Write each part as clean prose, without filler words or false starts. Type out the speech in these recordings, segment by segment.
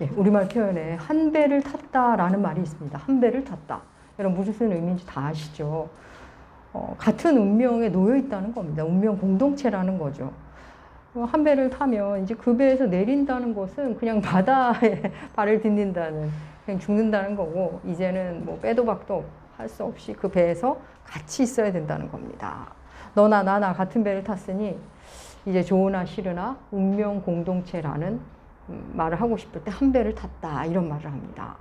예, 우리말 표현에 한 배를 탔다라는 말이 있습니다. 한 배를 탔다. 여러분 무슨 의미인지 다 아시죠? 같은 운명에 놓여 있다는 겁니다. 운명 공동체라는 거죠. 한 배를 타면 이제 그 배에서 내린다는 것은 그냥 바다에 발을 딛는다는, 그냥 죽는다는 거고, 이제는 뭐 빼도 박도 할 수 없이 그 배에서 같이 있어야 된다는 겁니다. 너나 나나 같은 배를 탔으니 이제 좋으나 싫으나 운명 공동체라는 말을 하고 싶을 때 한 배를 탔다, 이런 말을 합니다.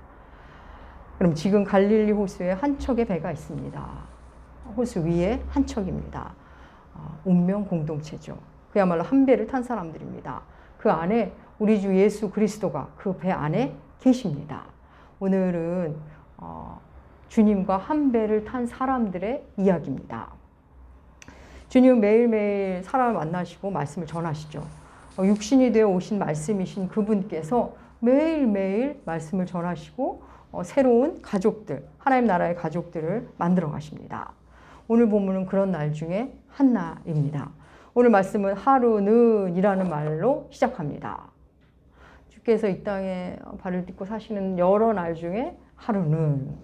그럼 지금 갈릴리 호수에 한 척의 배가 있습니다. 호수 위에 한 척입니다. 운명 공동체죠. 그야말로 한 배를 탄 사람들입니다. 그 안에 우리 주 예수 그리스도가 그 배 안에 계십니다. 오늘은 주님과 한 배를 탄 사람들의 이야기입니다. 주님은 매일매일 사람을 만나시고 말씀을 전하시죠. 육신이 되어 오신 말씀이신 그분께서 매일매일 말씀을 전하시고 새로운 가족들, 하나님 나라의 가족들을 만들어 가십니다. 오늘 본문은 그런 날 중에 한 날입니다. 오늘 말씀은 하루는 이라는 말로 시작합니다. 주께서 이 땅에 발을 딛고 사시는 여러 날 중에 하루는,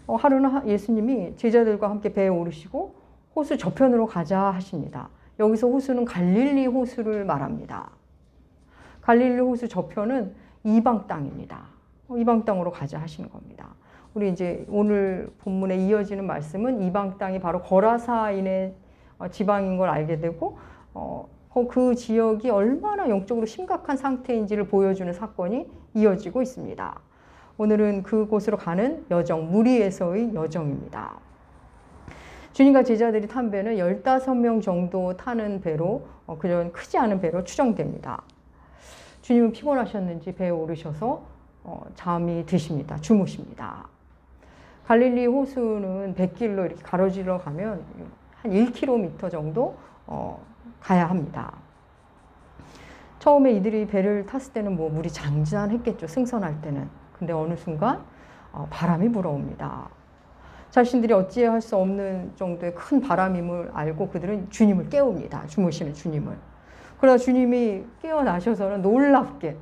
하루는 예수님이 제자들과 함께 배에 오르시고 호수 저편으로 가자 하십니다. 여기서 호수는 갈릴리 호수를 말합니다. 갈릴리 호수 저편은 이방 땅입니다. 이방 땅으로 가자 하시는 겁니다. 우리 이제 오늘 본문에 이어지는 말씀은 이방 땅이 바로 거라사인의 지방인 걸 알게 되고, 그 지역이 얼마나 영적으로 심각한 상태인지를 보여주는 사건이 이어지고 있습니다. 오늘은 그곳으로 가는 여정, 무리에서의 여정입니다. 주님과 제자들이 탄 배는 15명 정도 타는 배로, 그런 크지 않은 배로 추정됩니다. 주님은 피곤하셨는지 배에 오르셔서 잠이 드십니다. 주무십니다. 갈릴리 호수는 뱃길로 이렇게 가로질러 가면 한 1km 정도 가야 합니다. 처음에 이들이 배를 탔을 때는 뭐 물이 잔잔했겠죠. 승선할 때는. 근데 어느 순간 바람이 불어옵니다. 자신들이 어찌할 수 없는 정도의 큰 바람임을 알고 그들은 주님을 깨웁니다. 주무시는 주님을. 그러다 주님이 깨어나셔서는 놀랍게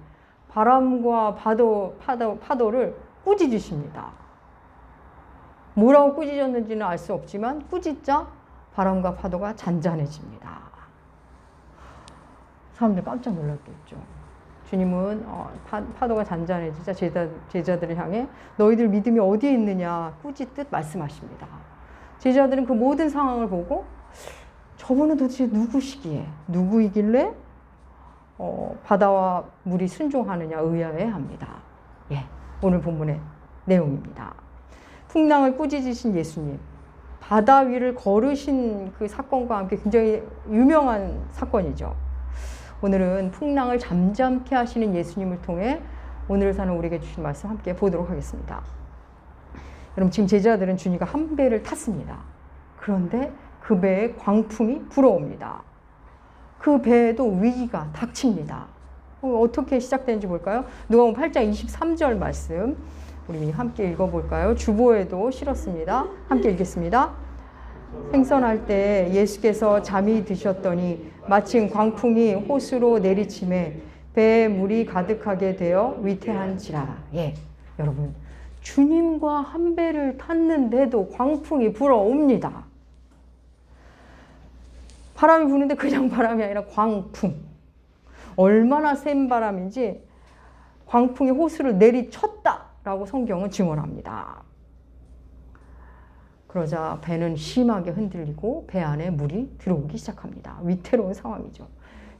바람과 파도를 꾸짖으십니다. 뭐라고 꾸짖었는지는 알 수 없지만 꾸짖자 바람과 파도가 잔잔해집니다. 사람들 깜짝 놀랐겠죠. 주님은 파도가 잔잔해지자 제자들을 향해 너희들 믿음이 어디에 있느냐 꾸짖듯 말씀하십니다. 제자들은 그 모든 상황을 보고 저분은 도대체 누구시기에, 누구이길래 바다와 물이 순종하느냐 의아해합니다. 예, 오늘 본문의 내용입니다. 풍랑을 꾸짖으신 예수님, 바다 위를 걸으신 그 사건과 함께 굉장히 유명한 사건이죠. 오늘은 풍랑을 잠잠케 하시는 예수님을 통해 오늘 사는 우리에게 주신 말씀 함께 보도록 하겠습니다. 여러분, 지금 제자들은 주님과 한 배를 탔습니다. 그런데 그 배에 광풍이 불어옵니다. 그 배에도 위기가 닥칩니다. 어떻게 시작되는지 볼까요? 누가복음 8장 23절 말씀 우리 함께 읽어볼까요? 주보에도 실었습니다. 함께 읽겠습니다. 생선할 때 예수께서 잠이 드셨더니 마침 광풍이 호수로 내리침에 배에 물이 가득하게 되어 위태한지라. 예, 여러분, 주님과 한 배를 탔는데도 광풍이 불어옵니다. 바람이 부는데 그냥 바람이 아니라 광풍. 얼마나 센 바람인지 광풍이 호수를 내리쳤다라고 성경은 증언합니다. 그러자 배는 심하게 흔들리고 배 안에 물이 들어오기 시작합니다. 위태로운 상황이죠.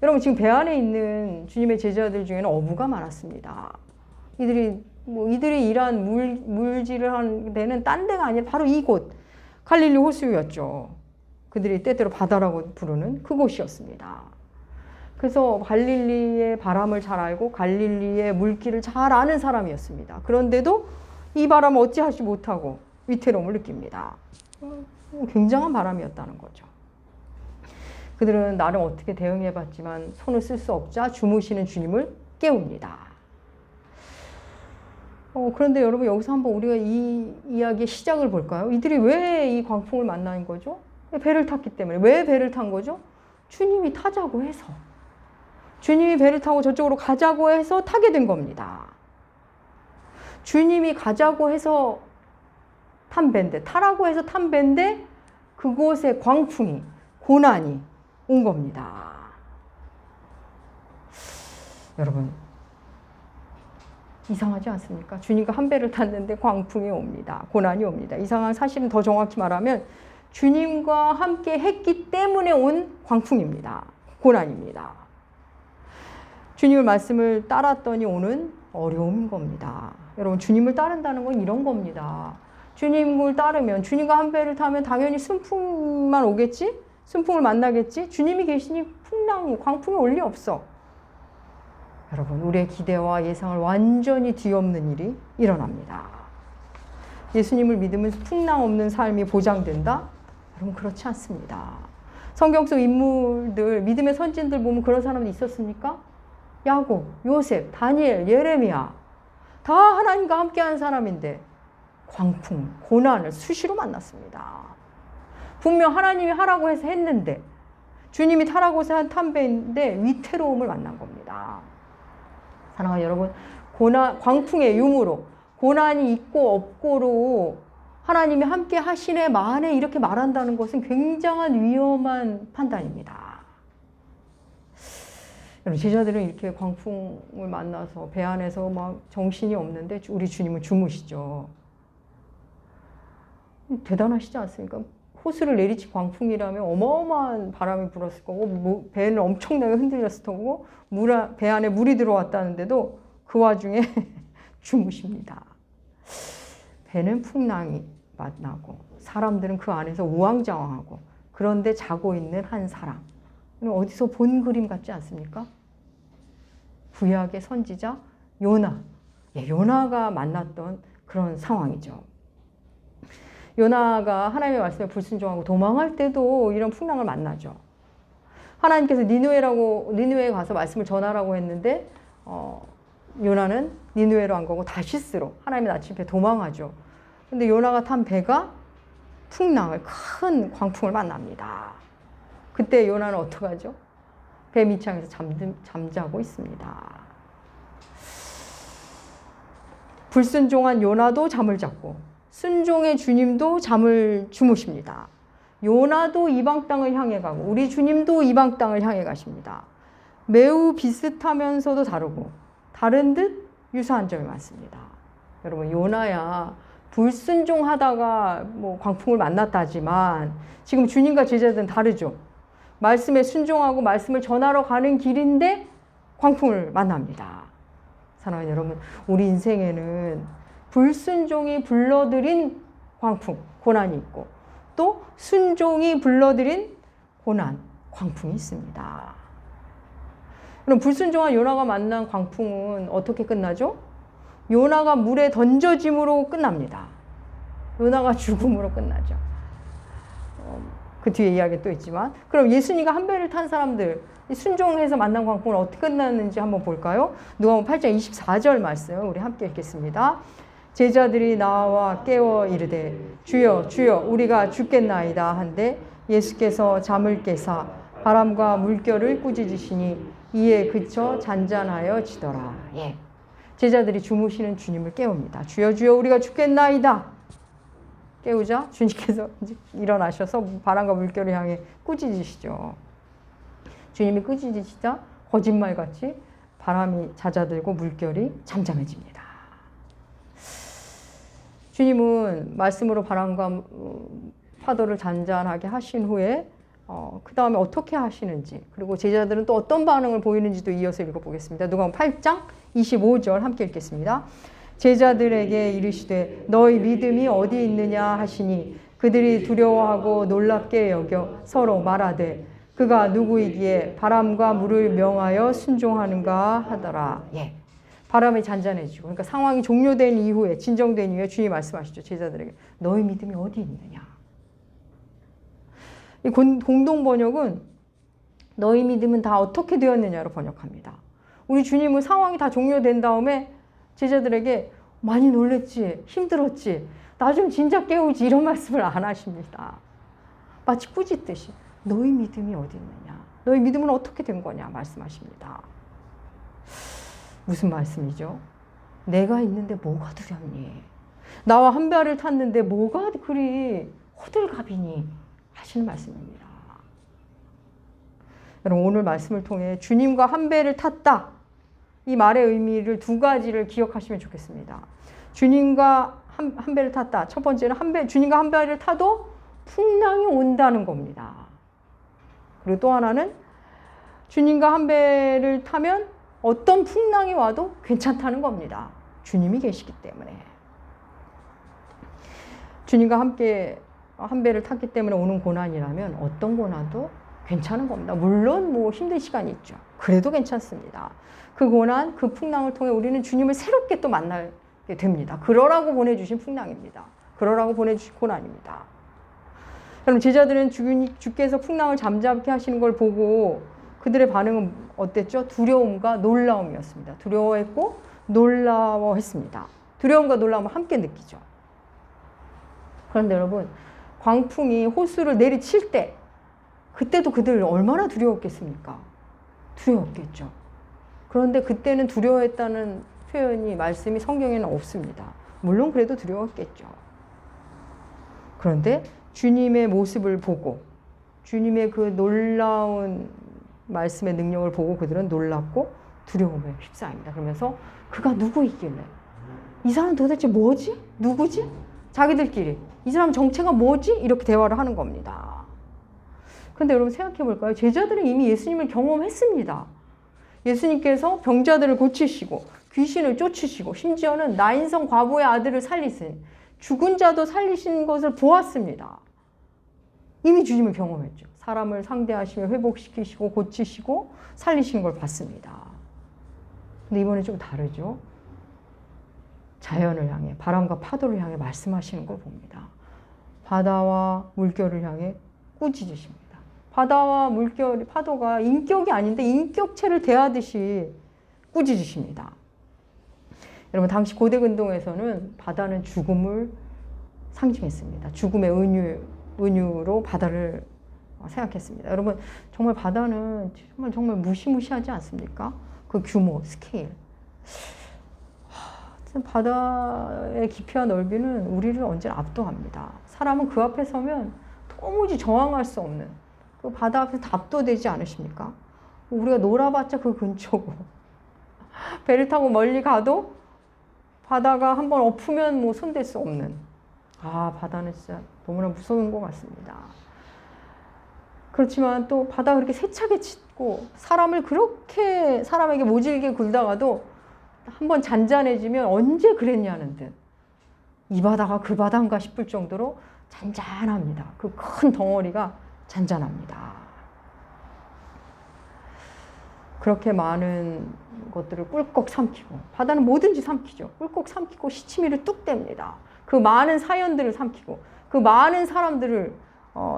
여러분, 지금 배 안에 있는 주님의 제자들 중에는 어부가 많았습니다. 이들이 일한 물질을 한 데는 딴 데가 아니라 바로 이곳 갈릴리 호수였죠. 그들이 때때로 바다라고 부르는 그곳이었습니다. 그래서 갈릴리의 바람을 잘 알고 갈릴리의 물길을 잘 아는 사람이었습니다. 그런데도 이 바람을 어찌하지 못하고 위태로움을 느낍니다. 굉장한 바람이었다는 거죠. 그들은 나름 어떻게 대응해봤지만 손을 쓸 수 없자 주무시는 주님을 깨웁니다. 그런데 여러분, 여기서 한번 우리가 이 이야기의 시작을 볼까요? 이들이 왜 이 광풍을 만난 거죠? 배를 탔기 때문에. 왜 배를 탄 거죠? 주님이 타자고 해서. 주님이 배를 타고 저쪽으로 가자고 해서 타게 된 겁니다. 주님이 가자고 해서 탄 배인데, 타라고 해서 탄 배인데 그곳에 광풍이, 고난이 온 겁니다. 여러분, 이상하지 않습니까? 주님과 한 배를 탔는데 광풍이 옵니다. 고난이 옵니다. 이 상황 사실은 더 정확히 말하면 주님과 함께 했기 때문에 온 광풍입니다. 고난입니다. 주님의 말씀을 따랐더니 오는 어려움인 겁니다. 여러분, 주님을 따른다는 건 이런 겁니다. 주님을 따르면, 주님과 한 배를 타면 당연히 순풍만 오겠지? 순풍을 만나겠지? 주님이 계시니 풍랑이, 광풍이 올 리 없어. 여러분, 우리의 기대와 예상을 완전히 뒤엎는 일이 일어납니다. 예수님을 믿으면 풍랑 없는 삶이 보장된다? 여러분, 그렇지 않습니다. 성경 속 인물들, 믿음의 선진들 보면 그런 사람이 있었습니까? 야곱, 요셉, 다니엘, 예레미야, 다 하나님과 함께한 사람인데 광풍, 고난을 수시로 만났습니다. 분명 하나님이 하라고 해서 했는데, 주님이 타라고 해서 한 탄배인데 위태로움을 만난 겁니다. 사랑하는 여러분, 광풍의 유무로, 고난이 있고 없고로 하나님이 함께 하시네 마네 이렇게 말한다는 것은 굉장한 위험한 판단입니다. 여러분, 제자들은 이렇게 광풍을 만나서 배 안에서 막 정신이 없는데 우리 주님은 주무시죠. 대단하시지 않습니까? 호수를 내리치 광풍이라면 어마어마한 바람이 불었을 거고, 배는 엄청나게 흔들렸을 거고, 배 안에 물이 들어왔다는데도 그 와중에 주무십니다. 배는 풍랑이 만나고 사람들은 그 안에서 우왕좌왕하고, 그런데 자고 있는 한 사람, 어디서 본 그림 같지 않습니까? 구약의 선지자 요나, 요나가 만났던 그런 상황이죠. 요나가 하나님의 말씀에 불순종하고 도망할 때도 이런 풍랑을 만나죠. 하나님께서 니느웨에 가서 말씀을 전하라고 했는데 요나는 니느웨로 안 가고 다시스로 하나님의 나침반에 도망하죠. 근데 요나가 탄 배가 큰 광풍을 만납니다. 그때 요나는 어떡하죠? 배 밑창에서 잠자고 있습니다. 불순종한 요나도 잠을 잤고 순종의 주님도 잠을 주무십니다. 요나도 이방 땅을 향해 가고 우리 주님도 이방 땅을 향해 가십니다. 매우 비슷하면서도 다르고 다른 듯 유사한 점이 많습니다. 여러분, 요나야 불순종하다가 광풍을 만났다지만 지금 주님과 제자들은 다르죠. 말씀에 순종하고 말씀을 전하러 가는 길인데 광풍을 만납니다. 사랑하는 여러분, 우리 인생에는 불순종이 불러들인 광풍, 고난이 있고 또 순종이 불러들인 고난, 광풍이 있습니다. 그럼 불순종한 요나가 만난 광풍은 어떻게 끝나죠? 요나가 물에 던져짐으로 끝납니다. 요나가 죽음으로 끝나죠. 그 뒤에 이야기 또 있지만, 그럼 예수님과 한 배를 탄 사람들, 순종해서 만난 광풍은 어떻게 끝났는지 한번 볼까요? 누가복음 8장 24절 말씀 우리 함께 읽겠습니다. 제자들이 나와 깨워 이르되 주여 주여 우리가 죽겠나이다 한데 예수께서 잠을 깨사 바람과 물결을 꾸짖으시니 이에 그쳐 잔잔하여 지더라. 제자들이 주무시는 주님을 깨웁니다. 주여 주여 우리가 죽겠나이다. 깨우자 주님께서 일어나셔서 바람과 물결을 향해 꾸짖으시죠. 주님이 꾸짖으시자 거짓말같이 바람이 잦아들고 물결이 잠잠해집니다. 주님은 말씀으로 바람과 파도를 잔잔하게 하신 후에 그 다음에 어떻게 하시는지, 그리고 제자들은 또 어떤 반응을 보이는지도 이어서 읽어보겠습니다. 누가복음 8장 25절 함께 읽겠습니다. 제자들에게 이르시되 너희 믿음이 어디 있느냐 하시니 그들이 두려워하고 놀랍게 여겨 서로 말하되 그가 누구이기에 바람과 물을 명하여 순종하는가 하더라. 바람이 잔잔해지고, 그러니까 상황이 종료된 이후에, 진정된 이후에 주님이 말씀하시죠. 제자들에게 너희 믿음이 어디 있느냐. 이 공동 번역은 너희 믿음은 다 어떻게 되었느냐로 번역합니다. 우리 주님은 상황이 다 종료된 다음에 제자들에게 많이 놀랬지, 힘들었지, 나 좀 진작 깨우지, 이런 말씀을 안 하십니다. 마치 꾸짖듯이 너희 믿음이 어디 있느냐, 너희 믿음은 어떻게 된 거냐 말씀하십니다. 무슨 말씀이죠? 내가 있는데 뭐가 두렵니? 나와 한 배를 탔는데 뭐가 그리 호들갑이니? 하시는 말씀입니다. 여러분, 오늘 말씀을 통해 주님과 한 배를 탔다. 이 말의 의미를 두 가지를 기억하시면 좋겠습니다. 주님과 한 배를 탔다. 첫 번째는 주님과 한 배를 타도 풍랑이 온다는 겁니다. 그리고 또 하나는 주님과 한 배를 타면 어떤 풍랑이 와도 괜찮다는 겁니다. 주님이 계시기 때문에. 주님과 함께 한 배를 탔기 때문에 오는 고난이라면 어떤 고난도 괜찮은 겁니다. 물론 뭐 힘든 시간이 있죠. 그래도 괜찮습니다. 그 고난, 그 풍랑을 통해 우리는 주님을 새롭게 또 만나게 됩니다. 그러라고 보내주신 풍랑입니다. 그러라고 보내주신 고난입니다. 그럼 제자들은 주께서 풍랑을 잠잠케 하시는 걸 보고 그들의 반응은 어땠죠? 두려움과 놀라움이었습니다. 두려워했고 놀라워했습니다. 두려움과 놀라움을 함께 느끼죠. 그런데 여러분, 광풍이 호수를 내리칠 때 그때도 그들 얼마나 두려웠겠습니까? 두려웠겠죠. 그런데 그때는 두려워했다는 표현이, 말씀이 성경에는 없습니다. 물론 그래도 두려웠겠죠. 그런데 주님의 모습을 보고 주님의 그 놀라운 말씀의 능력을 보고 그들은 놀랍고 두려움에 휩싸입니다. 그러면서 그가 누구이길래, 이 사람 도대체 뭐지? 누구지? 자기들끼리 이 사람 정체가 뭐지? 이렇게 대화를 하는 겁니다. 그런데 여러분 생각해 볼까요? 제자들은 이미 예수님을 경험했습니다. 예수님께서 병자들을 고치시고 귀신을 쫓으시고 심지어는 나인성 과부의 아들을 살리신, 죽은 자도 살리신 것을 보았습니다. 이미 주님을 경험했죠. 사람을 상대하시며 회복시키시고 고치시고 살리시는 걸 봤습니다. 근데 이번에 좀 다르죠. 자연을 향해, 바람과 파도를 향해 말씀하시는 걸 봅니다. 바다와 물결을 향해 꾸짖으십니다. 바다와 물결, 파도가 인격이 아닌데 인격체를 대하듯이 꾸짖으십니다. 여러분, 당시 고대 근동에서는 바다는 죽음을 상징했습니다. 죽음의 은유로 바다를 생각했습니다. 여러분, 정말 바다는 정말 무시무시하지 않습니까? 그 규모, 스케일. 바다의 깊이와 넓이는 우리를 언제나 압도합니다. 사람은 그 앞에 서면 도무지 저항할 수 없는, 그 바다 앞에서 압도되지 않으십니까? 우리가 놀아봤자 그 근처고 배를 타고 멀리 가도 바다가 한번 엎으면 뭐 손댈 수 없는, 바다는 진짜 너무나 무서운 것 같습니다. 그렇지만 또 바다가 그렇게 세차게 짙고 사람에게 모질게 굴다가도 한번 잔잔해지면 언제 그랬냐는 듯 이 바다가 그 바다인가 싶을 정도로 잔잔합니다. 그 큰 덩어리가 잔잔합니다. 그렇게 많은 것들을 꿀꺽 삼키고, 바다는 뭐든지 삼키죠. 꿀꺽 삼키고 시치미를 뚝 뗍니다. 그 많은 사연들을 삼키고 그 많은 사람들을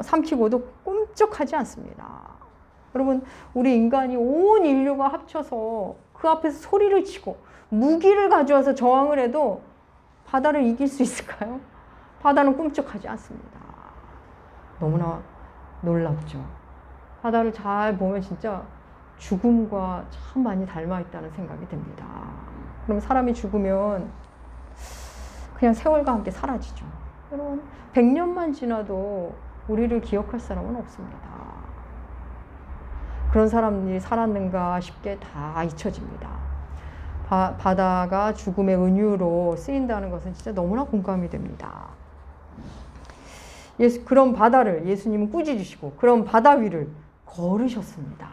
삼키고도 꿈쩍하지 않습니다. 여러분, 우리 인간이 온 인류가 합쳐서 그 앞에서 소리를 치고 무기를 가져와서 저항을 해도 바다를 이길 수 있을까요? 바다는 꿈쩍하지 않습니다. 너무나 놀랍죠. 바다를 잘 보면 진짜 죽음과 참 많이 닮아있다는 생각이 듭니다. 그럼 사람이 죽으면 그냥 세월과 함께 사라지죠. 여러분, 100년만 지나도 우리를 기억할 사람은 없습니다. 그런 사람들이 살았는가 싶게 다 잊혀집니다. 바다가 죽음의 은유로 쓰인다는 것은 진짜 너무나 공감이 됩니다. 그런 바다를 예수님은 꾸짖으시고 그런 바다 위를 걸으셨습니다.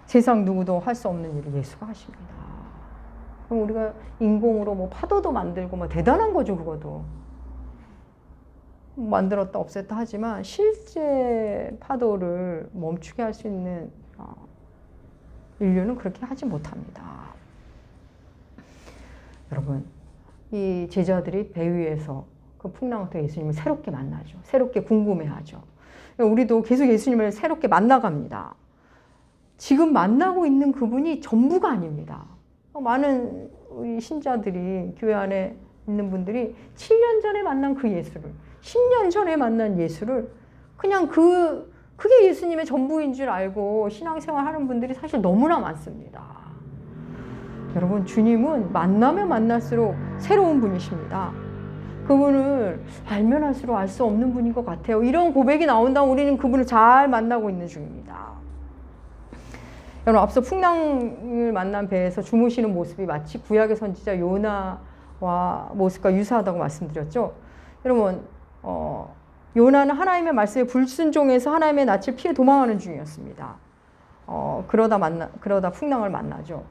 세상 누구도 할 수 없는 일을 예수가 하십니다. 그럼 우리가 인공으로 뭐 파도도 만들고 뭐 대단한 거죠, 그것도. 만들었다 없앴다 하지만 실제 파도를 멈추게 할 수 있는 인류는 그렇게 하지 못합니다. 여러분, 이 제자들이 배 위에서 그 풍랑을 통해 예수님을 새롭게 만나죠. 새롭게 궁금해하죠. 우리도 계속 예수님을 새롭게 만나갑니다. 지금 만나고 있는 그분이 전부가 아닙니다. 많은 우리 신자들이, 교회 안에 있는 분들이 7년 전에 만난 그 예수를, 10년 전에 만난 예수를 그냥 그 그게 예수님의 전부인 줄 알고 신앙생활 하는 분들이 사실 너무나 많습니다. 여러분, 주님은 만나면 만날수록 새로운 분이십니다. 그분을 알면 알수록 알 수 없는 분인 것 같아요. 이런 고백이 나온다면 우리는 그분을 잘 만나고 있는 중입니다. 여러분, 앞서 풍랑을 만난 배에서 주무시는 모습이 마치 구약의 선지자 요나와 모습과 유사하다고 말씀드렸죠. 여러분, 요나는 하나님의 말씀에 불순종해서 하나님의 낯을 피해 도망하는 중이었습니다. 그러다 풍랑을 만나죠.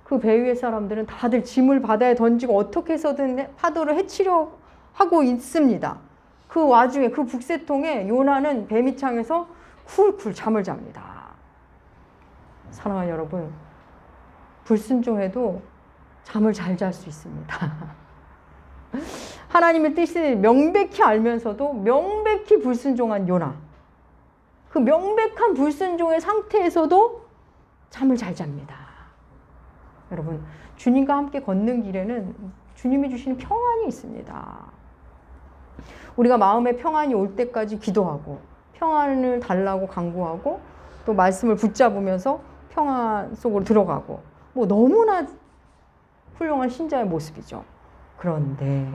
그 배 위의 사람들은 다들 짐을 바다에 던지고 어떻게 해서든 파도를 헤치려 하고 있습니다. 그 와중에 그 북새통에 요나는 배 밑창에서 쿨쿨 잠을 잡니다. 사랑하는 여러분, 불순종해도 잠을 잘 잘 수 있습니다. 하나님의 뜻을 명백히 알면서도 명백히 불순종한 요나, 그 명백한 불순종의 상태에서도 잠을 잘 잡니다. 여러분, 주님과 함께 걷는 길에는 주님이 주시는 평안이 있습니다. 우리가 마음의 평안이 올 때까지 기도하고 평안을 달라고 간구하고 또 말씀을 붙잡으면서 평안 속으로 들어가고, 뭐 너무나 훌륭한 신자의 모습이죠. 그런데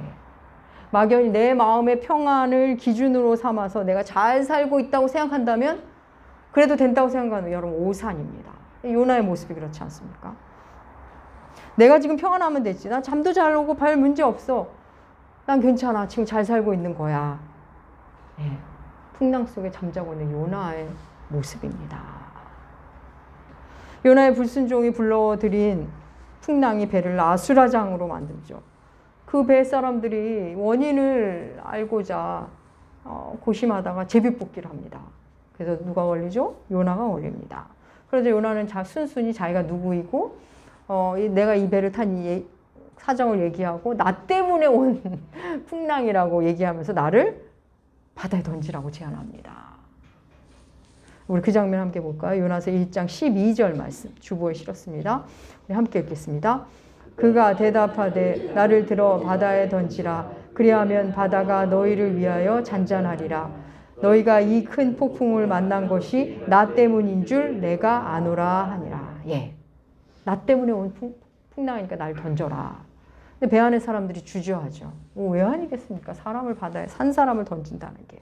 막연히 내 마음의 평안을 기준으로 삼아서 내가 잘 살고 있다고 생각한다면, 그래도 된다고 생각하면 여러분 오산입니다. 요나의 모습이 그렇지 않습니까? 내가 지금 평안하면 되지. 난 잠도 잘 오고 별 문제 없어. 난 괜찮아. 지금 잘 살고 있는 거야. 네, 풍랑 속에 잠자고 있는 요나의 모습입니다. 요나의 불순종이 불러들인 풍랑이 배를 아수라장으로 만들죠. 그 배 사람들이 원인을 알고자 고심하다가 제비뽑기를 합니다. 그래서 누가 걸리죠? 요나가 걸립니다. 그래서 요나는 순순히 자기가 누구이고 내가 이 배를 탄 이 사정을 얘기하고 나 때문에 온 풍랑이라고 얘기하면서 나를 바다에 던지라고 제안합니다. 우리 그 장면 함께 볼까요? 요나서 1장 12절 말씀 주보에 실었습니다. 우리 함께 읽겠습니다. 그가 대답하되 나를 들어 바다에 던지라. 그리하면 바다가 너희를 위하여 잔잔하리라. 너희가 이 큰 폭풍을 만난 것이 나 때문인 줄 내가 아노라 하니라. 예, 나 때문에 온 풍랑이니까 날 던져라. 근데 배 안에 사람들이 주저하죠. 왜 아니겠습니까? 사람을 바다에 산 사람을 던진다는 게.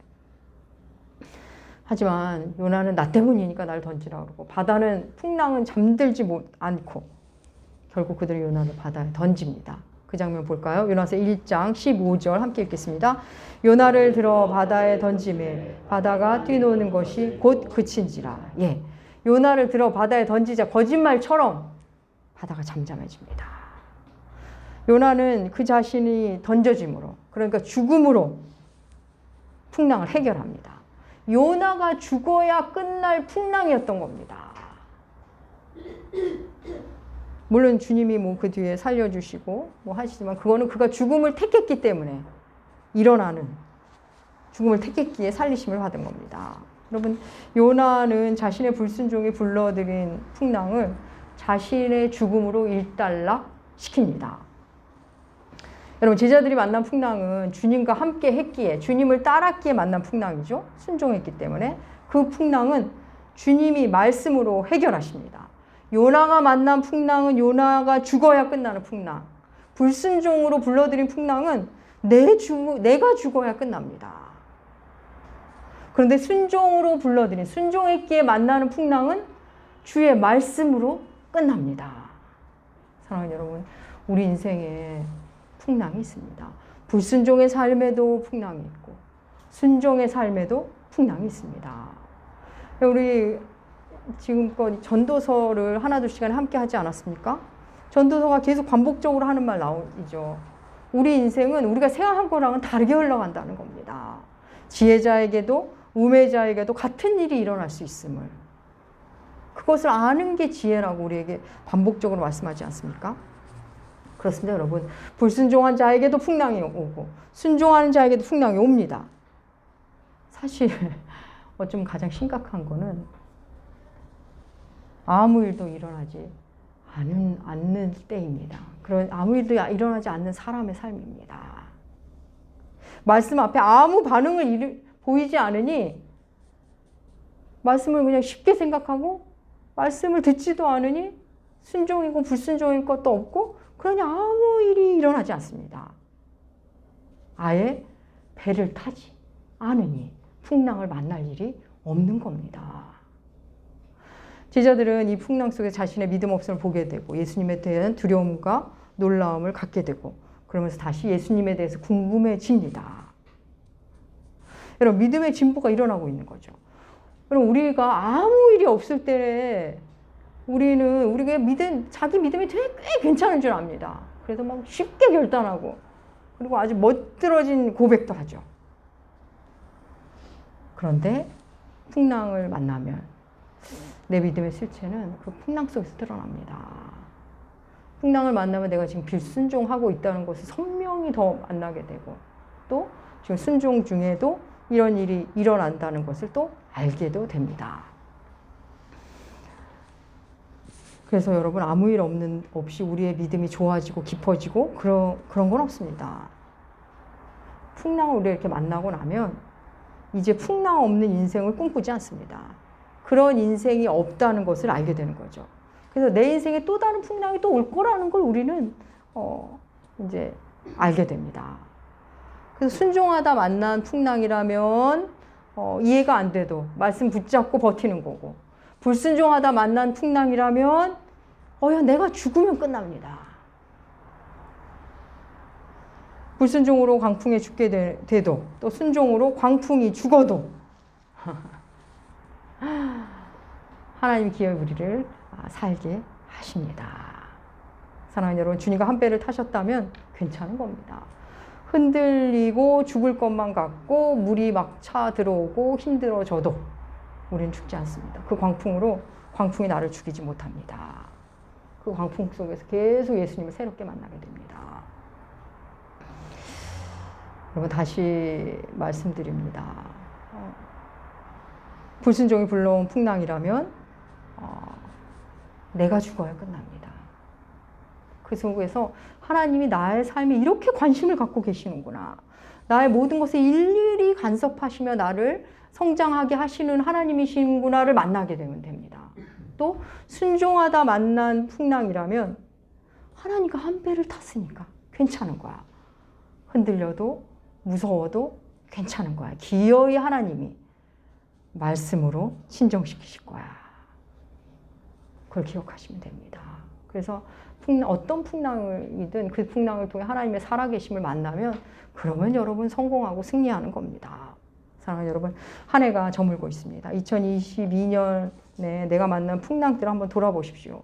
하지만 요나는 나 때문이니까 날 던지라 그러고, 바다는 풍랑은 잠들지 않고 결국 그들이 요나를 바다에 던집니다. 그 장면 볼까요? 요나서 1장 15절 함께 읽겠습니다. 요나를 들어 바다에 던지매 바다가 뛰노는 것이 곧 그친지라. 예, 요나를 들어 바다에 던지자 거짓말처럼 바다가 잠잠해집니다. 요나는 그 자신이 던져짐으로, 그러니까 죽음으로 풍랑을 해결합니다. 요나가 죽어야 끝날 풍랑이었던 겁니다. 물론 주님이 뭐 그 뒤에 살려주시고 뭐 하시지만 그거는 그가 죽음을 택했기 때문에 일어나는, 죽음을 택했기에 살리심을 받은 겁니다. 여러분, 요나는 자신의 불순종이 불러들인 풍랑을 자신의 죽음으로 일단락 시킵니다. 여러분, 제자들이 만난 풍랑은 주님과 함께 했기에, 주님을 따랐기에 만난 풍랑이죠. 순종했기 때문에. 그 풍랑은 주님이 말씀으로 해결하십니다. 요나가 만난 풍랑은 요나가 죽어야 끝나는 풍랑. 불순종으로 불러들인 풍랑은 내가 죽어야 끝납니다. 그런데 순종으로 불러들인, 순종했기에 만나는 풍랑은 주의 말씀으로 끝납니다. 사랑하는 여러분, 우리 인생에 풍랑이 있습니다. 불순종의 삶에도 풍랑이 있고 순종의 삶에도 풍랑이 있습니다. 우리 지금껏 전도서를 하나 두 시간에 함께 하지 않았습니까? 전도서가 계속 반복적으로 하는 말 나오죠. 우리 인생은 우리가 생각한 거랑은 다르게 흘러간다는 겁니다. 지혜자에게도 우매자에게도 같은 일이 일어날 수 있음을, 그것을 아는 게 지혜라고 우리에게 반복적으로 말씀하지 않습니까? 그렇습니다, 여러분. 불순종한 자에게도 풍랑이 오고 순종하는 자에게도 풍랑이 옵니다. 사실 어쩌면 가장 심각한 거는 아무 일도 일어나지 않는 때입니다. 그런 아무 일도 일어나지 않는 사람의 삶입니다. 말씀 앞에 아무 반응을 보이지 않으니 말씀을 그냥 쉽게 생각하고 말씀을 듣지도 않으니 순종이고 불순종일 것도 없고 그러니 아무 일이 일어나지 않습니다. 아예 배를 타지 않으니 풍랑을 만날 일이 없는 겁니다. 제자들은 이 풍랑 속에 자신의 믿음 없음을 보게 되고 예수님에 대한 두려움과 놀라움을 갖게 되고 그러면서 다시 예수님에 대해서 궁금해집니다. 여러분, 믿음의 진보가 일어나고 있는 거죠. 여러분, 우리가 아무 일이 없을 때 우리가 자기 믿음이 되게 꽤 괜찮은 줄 압니다. 그래서 막 쉽게 결단하고 그리고 아주 멋들어진 고백도 하죠. 그런데 풍랑을 만나면 내 믿음의 실체는 그 풍랑 속에서 드러납니다. 풍랑을 만나면 내가 지금 불순종하고 있다는 것을 선명히 더 만나게 되고 또 지금 순종 중에도 이런 일이 일어난다는 것을 또 알게도 됩니다. 그래서 여러분, 아무 일 없이 우리의 믿음이 좋아지고 깊어지고 그런 건 없습니다. 풍랑을 우리가 이렇게 만나고 나면 이제 풍랑 없는 인생을 꿈꾸지 않습니다. 그런 인생이 없다는 것을 알게 되는 거죠. 그래서 내 인생에 또 다른 풍랑이 또 올 거라는 걸 우리는 이제 알게 됩니다. 그래서 순종하다 만난 풍랑이라면 이해가 안 돼도 말씀 붙잡고 버티는 거고, 불순종하다 만난 풍랑이라면 야, 내가 죽으면 끝납니다. 불순종으로 광풍에 죽게 돼도 또 순종으로 광풍이 죽어도 하나님 기어이 우리를 살게 하십니다. 사랑하는 여러분, 주님과 한 배를 타셨다면 괜찮은 겁니다. 흔들리고 죽을 것만 같고 물이 막 차 들어오고 힘들어져도 우리는 죽지 않습니다. 그 광풍이 나를 죽이지 못합니다. 그 광풍 속에서 계속 예수님을 새롭게 만나게 됩니다. 여러분, 다시 말씀드립니다. 불순종이 불러온 풍랑이라면 내가 죽어야 끝납니다. 그 속에서 하나님이 나의 삶에 이렇게 관심을 갖고 계시는구나. 나의 모든 것에 일일이 간섭하시며 나를 성장하게 하시는 하나님이시구나를 만나게 되면 됩니다. 또 순종하다 만난 풍랑이라면 하나님과 한 배를 탔으니까 괜찮은 거야. 흔들려도 무서워도 괜찮은 거야. 기어이 하나님이 말씀으로 진정시키실 거야. 그걸 기억하시면 됩니다. 그래서 어떤 풍랑이든 그 풍랑을 통해 하나님의 살아계심을 만나면 그러면 여러분 성공하고 승리하는 겁니다. 사랑하는 여러분, 한 해가 저물고 있습니다. 2022년에 내가 만난 풍랑들을 한번 돌아보십시오.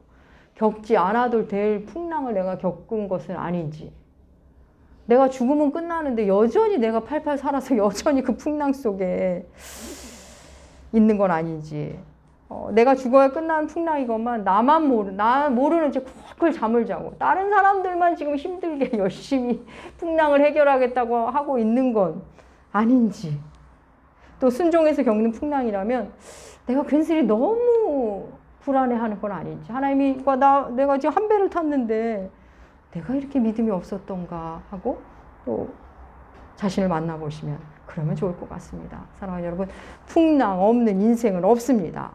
겪지 않아도 될 풍랑을 내가 겪은 것은 아닌지, 내가 죽으면 끝나는데 여전히 내가 팔팔 살아서 여전히 그 풍랑 속에 있는 건 아닌지, 내가 죽어야 끝나는 풍랑이건만 나 모르는 채 쿨쿨 잠을 자고 다른 사람들만 지금 힘들게 열심히 풍랑을 해결하겠다고 하고 있는 건 아닌지, 또 순종해서 겪는 풍랑이라면 내가 괜스레 너무 불안해하는 건 아닌지, 하나님과 내가 지금 한 배를 탔는데 내가 이렇게 믿음이 없었던가 하고 또 자신을 만나보시면 그러면 좋을 것 같습니다. 사랑하는 여러분, 풍랑 없는 인생은 없습니다.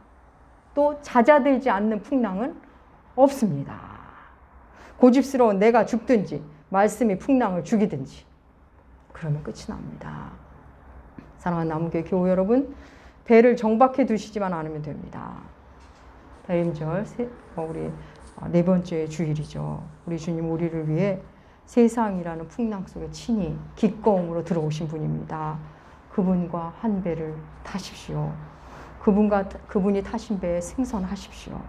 또 잦아들지 않는 풍랑은 없습니다. 고집스러운 내가 죽든지 말씀이 풍랑을 죽이든지 그러면 끝이 납니다. 사랑하는 남은교회 교우 여러분, 배를 정박해 두시지만 않으면 됩니다. 대림절 우리 네 번째 주일이죠. 우리 주님 우리를 위해 세상이라는 풍랑 속에 친히 기꺼움으로 들어오신 분입니다. 그분과 한 배를 타십시오. 그분이 타신 배에 승선하십시오.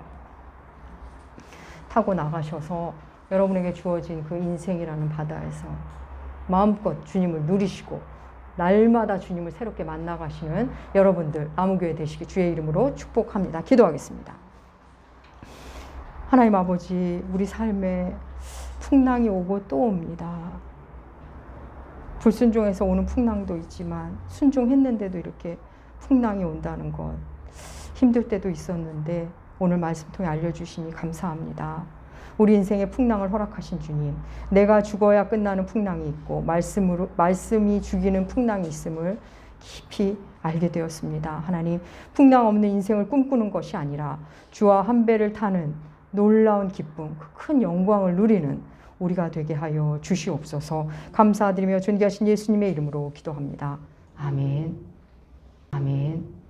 타고 나가셔서 여러분에게 주어진 그 인생이라는 바다에서 마음껏 주님을 누리시고 날마다 주님을 새롭게 만나가시는 여러분들 남은교회 되시기 주의 이름으로 축복합니다. 기도하겠습니다. 하나님 아버지, 우리 삶에 풍랑이 오고 또 옵니다. 불순종해서 오는 풍랑도 있지만 순종했는데도 이렇게 풍랑이 온다는 것, 힘들 때도 있었는데 오늘 말씀 통해 알려주시니 감사합니다. 우리 인생에 풍랑을 허락하신 주님, 내가 죽어야 끝나는 풍랑이 있고 말씀이 죽이는 풍랑이 있음을 깊이 알게 되었습니다. 하나님, 풍랑 없는 인생을 꿈꾸는 것이 아니라 주와 한 배를 타는 놀라운 기쁨, 그 큰 영광을 누리는 우리가 되게 하여 주시옵소서. 감사드리며 존귀하신 예수님의 이름으로 기도합니다. 아멘. 아멘.